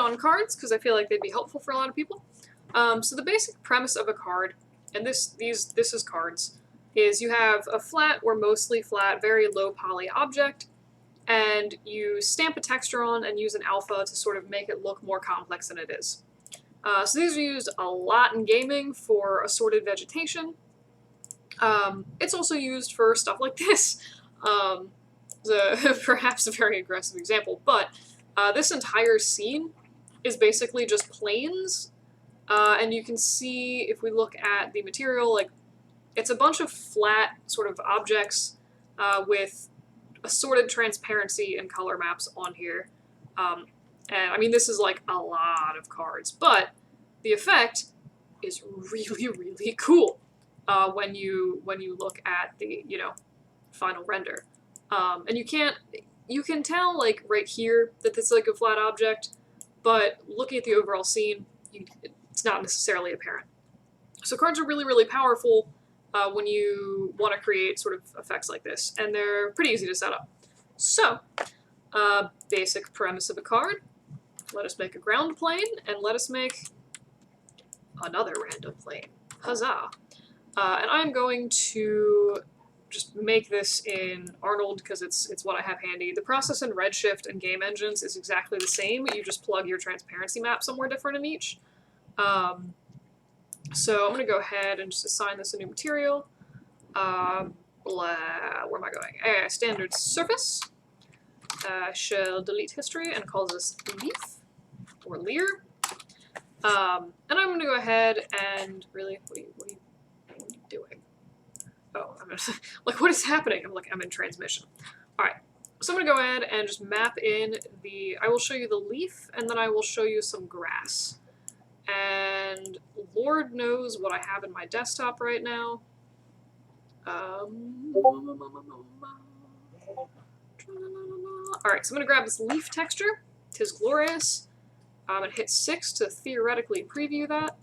on cards because I feel like they'd be helpful for a lot of people. So the basic premise of a card, and this is cards, is you have a flat or mostly flat, very low poly object, and you stamp a texture on and use an alpha to sort of make it look more complex than it is. So these are used a lot in gaming for assorted vegetation. It's also used for stuff like this. Perhaps a very aggressive example, but this entire scene is basically just planes, and you can see if we look at the material, like it's a bunch of flat sort of objects with assorted transparency and color maps on here. And I mean, this is like a lot of cards, but the effect is really, really cool when you look at the, you know, final render. And you can tell like right here that it's like a flat object, but looking at the overall scene, it's not necessarily apparent. So cards are really, really powerful when you want to create sort of effects like this, and they're pretty easy to set up. So, basic premise of a card. Let us make a ground plane, and let us make another random plane. Huzzah! And I'm going to just make this in Arnold because it's what I have handy. The process in Redshift and game engines is exactly the same. You just plug your transparency map somewhere different in each. So I'm going to go ahead and just assign this a new material. Where am I going? Standard surface. Shall delete history and call this leaf or leer. And I'm going to go ahead and really, what are you doing? Oh, I'm just, like, what is happening? I'm in transmission. All right, so I'm going to go ahead and just map in I will show you the leaf, and then I will show you some grass. And Lord knows what I have in my desktop right now. All right, so I'm going to grab this leaf texture. 'Tis glorious. And hit 6 to theoretically preview that.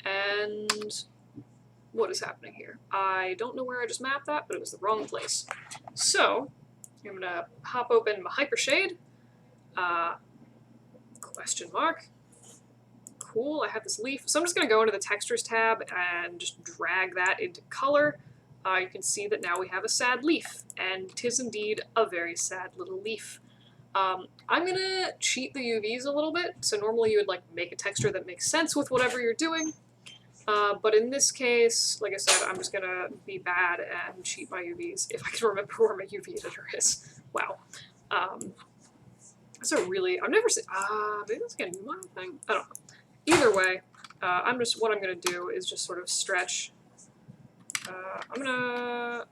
And what is happening here? I don't know where I just mapped that, but it was the wrong place. So I'm going to pop open my Hypershade. Question mark. Cool, I have this leaf. So I'm just going to go into the Textures tab and just drag that into color. You can see that now we have a sad leaf, and 'tis indeed a very sad little leaf. I'm going to cheat the UVs a little bit. So normally you would like make a texture that makes sense with whatever you're doing. But in this case, like I said, I'm just going to be bad and cheat my UVs if I can remember where my UV editor is. Wow. So really, I've never seen, maybe that's going to be my thing. I don't know. Either way, what I'm going to do is just sort of stretch. I'm going to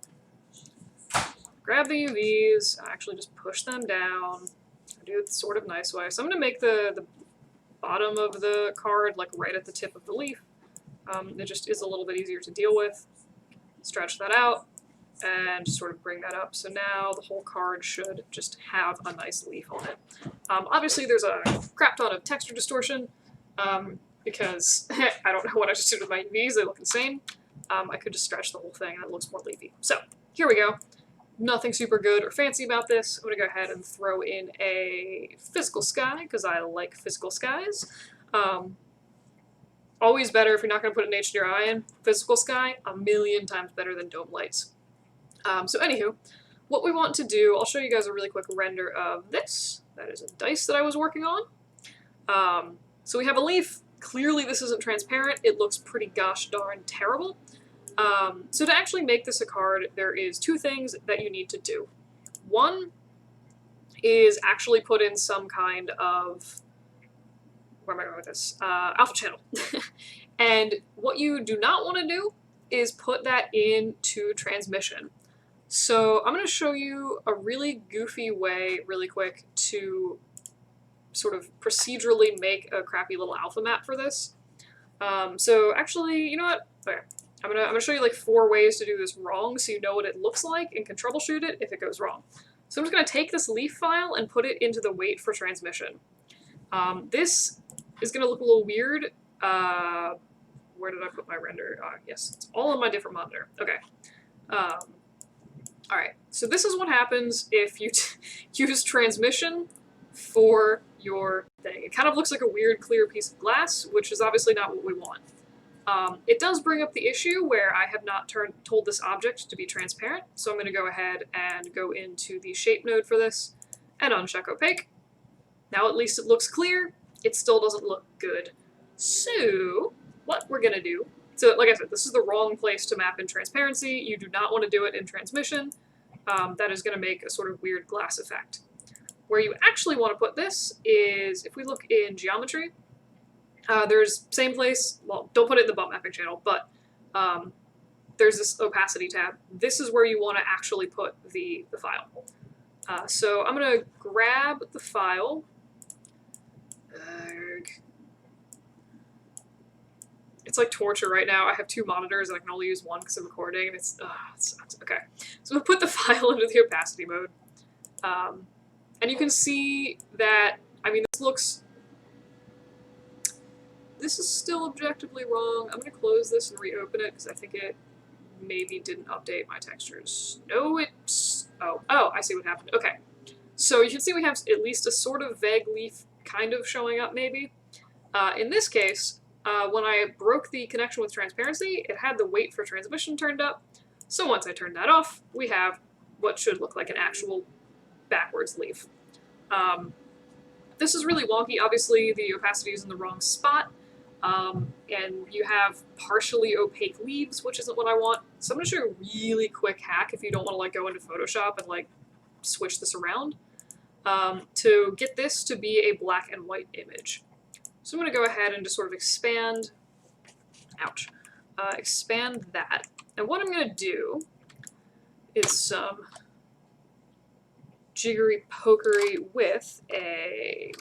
grab the UVs, actually just push them down, do it the sort of nice way. So I'm going to make the bottom of the card like right at the tip of the leaf. It just is a little bit easier to deal with. Stretch that out and just sort of bring that up. So now the whole card should just have a nice leaf on it. Obviously there's a crap ton of texture distortion because I don't know what I just did with my UVs. They look insane. I could just stretch the whole thing and it looks more leafy. So here we go. Nothing super good or fancy about this. I'm going to go ahead and throw in a physical sky because I like physical skies. Always better if you're not going to put an HDRI in. Physical sky, a million times better than dome lights. So anywho, what we want to do, I'll show you guys a really quick render of this. That is a dice that I was working on. So we have a leaf. Clearly this isn't transparent. It looks pretty gosh darn terrible. So to actually make this a card, there is 2 things that you need to do. One is actually put in some kind of, where am I going with this? Alpha channel. And what you do not want to do is put that into transmission. So I'm going to show you a really goofy way, really quick, to sort of procedurally make a crappy little alpha map for this. So actually, you know what? Okay. I'm gonna show you like 4 ways to do this wrong so you know what it looks like and can troubleshoot it if it goes wrong. So I'm just gonna take this leaf file and put it into the wait for transmission. This is gonna look a little weird. Where did I put my render? Yes, it's all on my different monitor. Okay. Alright, so this is what happens if you use transmission for your thing. It kind of looks like a weird clear piece of glass, which is obviously not what we want. It does bring up the issue where I have not told this object to be transparent, so I'm going to go ahead and go into the shape node for this and uncheck opaque. Now at least it looks clear. It still doesn't look good. So what we're going to do, so like I said, this is the wrong place to map in transparency. You do not want to do it in transmission. That is going to make a sort of weird glass effect. Where you actually want to put this is, if we look in geometry, there's same place, well, don't put it in the bump mapping channel, but there's this opacity tab. This is where you want to actually put the file. So I'm going to grab the file. It's like torture right now. I have two monitors and I can only use one because I'm recording, and it sucks. Okay, so we'll put the file into the opacity mode. And you can see that, I mean, this is still objectively wrong. I'm going to close this and reopen it because I think it maybe didn't update my textures. No, oh, I see what happened. Okay, so you can see we have at least a sort of vague leaf kind of showing up maybe. In this case, when I broke the connection with transparency, it had the wait for transmission turned up. So once I turned that off, we have what should look like an actual backwards leaf. This is really wonky. Obviously, the opacity is in the wrong spot. And you have partially opaque leaves, which isn't what I want. So I'm going to show you a really quick hack if you don't want to like go into Photoshop and like switch this around to get this to be a black and white image. So I'm going to go ahead and just sort of expand, expand that. And what I'm going to do is some jiggery pokery with a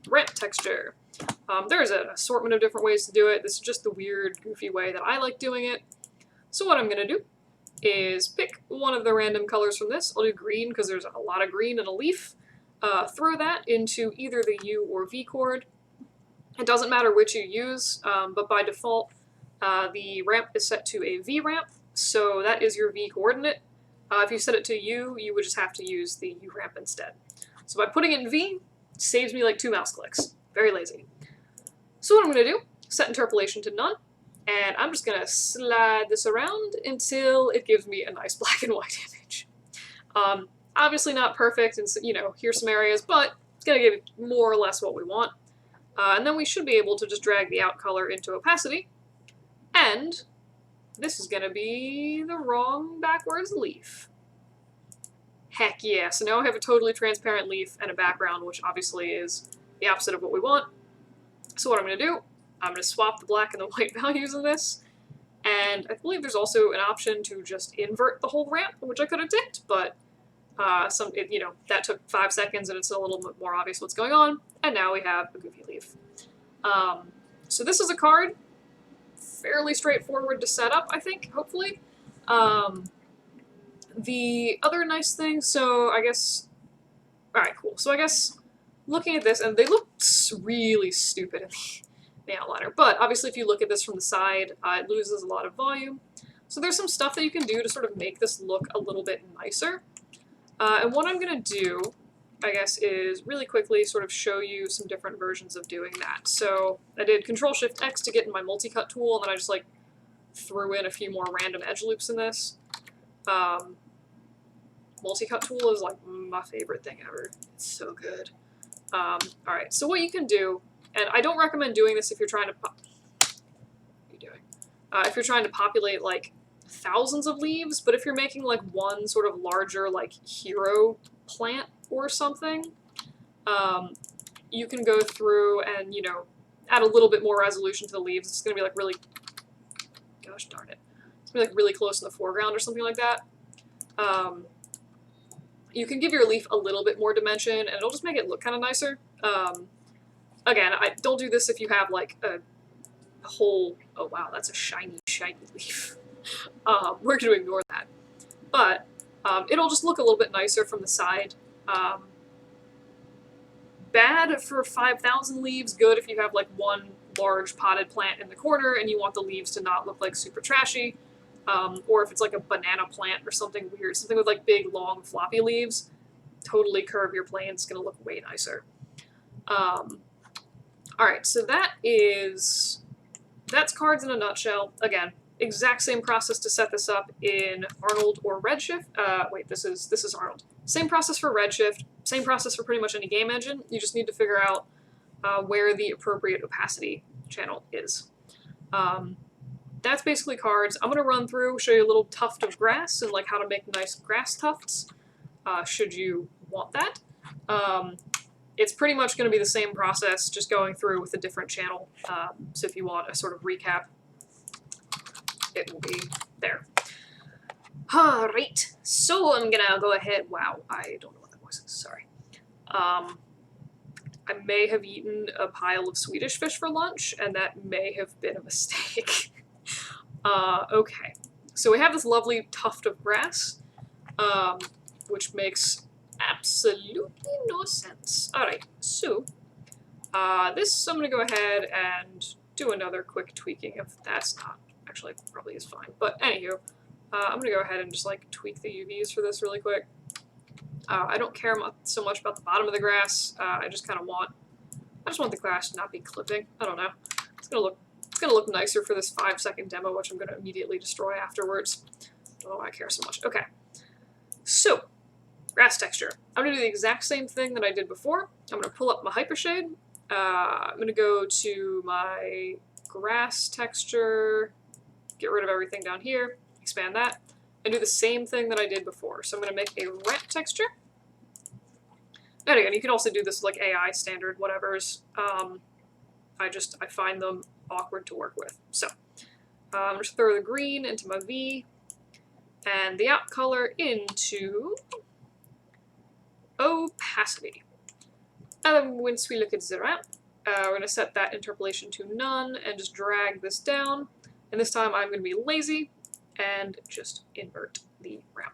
ramp texture. There's an assortment of different ways to do it. This is just the weird, goofy way that I like doing it. So what I'm going to do is pick one of the random colors from this. I'll do green because there's a lot of green in a leaf. Throw that into either the U or V chord. It doesn't matter which you use, but by default, the ramp is set to a V ramp, so that is your V coordinate. If you set it to U, you would just have to use the U ramp instead. So by putting it in V, it saves me like 2 mouse clicks. Very lazy. So what I'm going to do, set interpolation to none, and I'm just going to slide this around until it gives me a nice black and white image. Obviously not perfect, and you know, here's some areas, but it's going to give more or less what we want. And then we should be able to just drag the out color into opacity, and this is going to be the wrong backwards leaf. Heck yeah, so now I have a totally transparent leaf and a background, which obviously is the opposite of what we want. So what I'm going to do, I'm going to swap the black and the white values in this, and I believe there's also an option to just invert the whole ramp, which I could have ticked, but you know, that took 5 seconds and it's a little bit more obvious what's going on, and now we have a goofy leaf. So this is a card, fairly straightforward to set up, I think, hopefully. The other nice thing, so I guess, alright, cool. So I guess looking at this, and they look really stupid in the outliner, but obviously if you look at this from the side, it loses a lot of volume. So there's some stuff that you can do to sort of make this look a little bit nicer. And what I'm going to do, I guess, is really quickly sort of show you some different versions of doing that. So I did Control-Shift-X to get in my multi-cut tool, and then I just like threw in a few more random edge loops in this. Multi-cut tool is like my favorite thing ever. It's so good. Alright, so what you can do, and I don't recommend doing this if you're trying to what are you doing? If you're trying to populate like thousands of leaves, but if you're making like one sort of larger like hero plant or something, you can go through and, you know, add a little bit more resolution to the leaves. It's going to be like really, gosh darn it, it's going to be like really close in the foreground or something like that. You can give your leaf a little bit more dimension and it'll just make it look kind of nicer. Again, I don't do this if you have like a whole, oh wow, that's a shiny leaf. We're going to ignore that. But it'll just look a little bit nicer from the side. Bad for 5,000 leaves, good if you have like one large potted plant in the corner and you want the leaves to not look like super trashy. Or if it's like a banana plant or something weird, something with like big, long, floppy leaves, totally curve your plane. It's going to look way nicer. Alright, so that's cards in a nutshell. Again, exact same process to set this up in Arnold or Redshift. Wait, this is Arnold. Same process for Redshift, same process for pretty much any game engine. You just need to figure out where the appropriate opacity channel is. That's basically cards. I'm going to run through, show you a little tuft of grass and like how to make nice grass tufts, should you want that. It's pretty much going to be the same process, just going through with a different channel. So if you want a sort of recap, it will be there. Alright, so I'm going to go ahead. Wow, I don't know what that voice is, sorry. I may have eaten a pile of Swedish fish for lunch, and that may have been a mistake. Okay, so we have this lovely tuft of grass, which makes absolutely no sense. Alright, so this I'm going to go ahead and do another quick tweaking if that's not, actually probably is fine, but anywho, I'm going to go ahead and just like tweak the UVs for this really quick. I don't care so much about the bottom of the grass. I just want the grass to not be clipping. I don't know. It's gonna look nicer for this 5-second demo, which I'm gonna immediately destroy afterwards. Oh, I care so much. Okay. So, grass texture. I'm gonna do the exact same thing that I did before. I'm gonna pull up my Hypershade. I'm gonna go to my grass texture, get rid of everything down here, expand that, and do the same thing that I did before. So I'm going to make a ramp texture. And again, you can also do this like AI standard whatevers. I find them awkward to work with. So I'm just throw the green into my V and the out color into opacity. And then once we look at the ramp, we're going to set that interpolation to none and just drag this down. And this time I'm going to be lazy and just invert the ramp.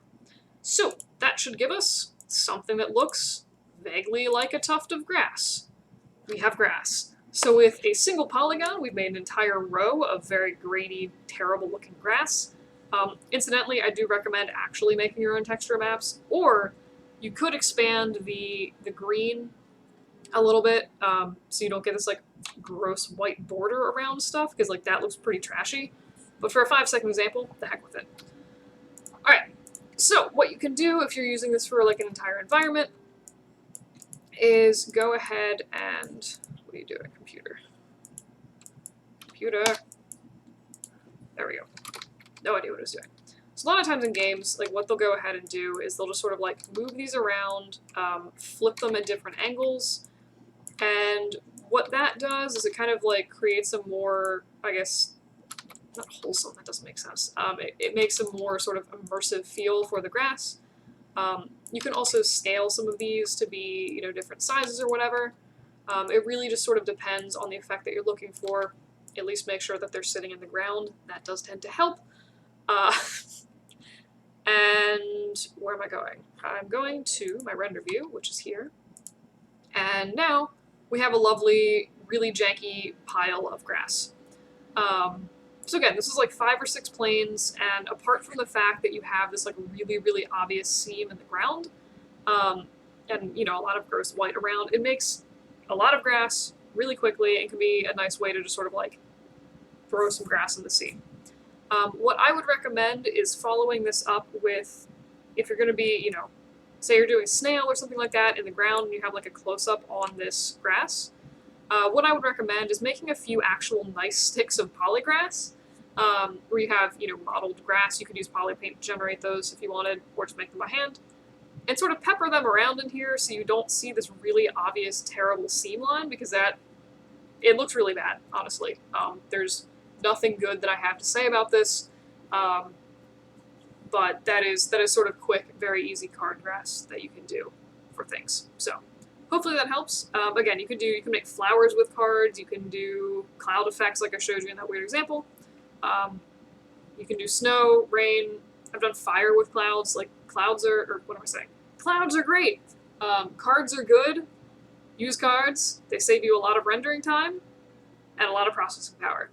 So that should give us something that looks vaguely like a tuft of grass. We have grass. So with a single polygon, we've made an entire row of very grainy, terrible looking grass. Incidentally, I do recommend actually making your own texture maps, or you could expand the green a little bit, so you don't get this like gross white border around stuff, because like that looks pretty trashy. But for a 5-second example, the heck with it. Alright, so what you can do if you're using this for like an entire environment is go ahead and, what are you doing, computer? Computer. There we go. No idea what it was doing. So a lot of times in games, like what they'll go ahead and do is they'll just sort of like move these around, flip them at different angles, and what that does is it kind of like creates a more, I guess, not wholesome, that doesn't make sense. It makes a more sort of immersive feel for the grass. You can also scale some of these to be, you know, different sizes or whatever. It really just sort of depends on the effect that you're looking for. At least make sure that they're sitting in the ground. That does tend to help. And where am I going? I'm going to my render view, which is here. And now we have a lovely, really janky pile of grass. So again, this is like 5 or 6 planes, and apart from the fact that you have this like really, really obvious seam in the ground, and you know, a lot of gross white around, it makes a lot of grass really quickly and can be a nice way to just sort of like throw some grass in the seam. What I would recommend is following this up with, if you're going to be, you know, say you're doing snail or something like that in the ground and you have like a close-up on this grass, what I would recommend is making a few actual nice sticks of polygrass, where you have, you know, modeled grass. You could use polypaint to generate those if you wanted, or just make them by hand, and sort of pepper them around in here so you don't see this really obvious, terrible seam line, because it looks really bad, honestly. There's nothing good that I have to say about this, but that is sort of quick, very easy card grass that you can do for things. So hopefully that helps. Again, you can make flowers with cards. You can do cloud effects like I showed you in that weird example. You can do snow, rain. I've done fire with clouds. Like clouds are, or what am I saying? Clouds are great. Cards are good. Use cards. They save you a lot of rendering time and a lot of processing power.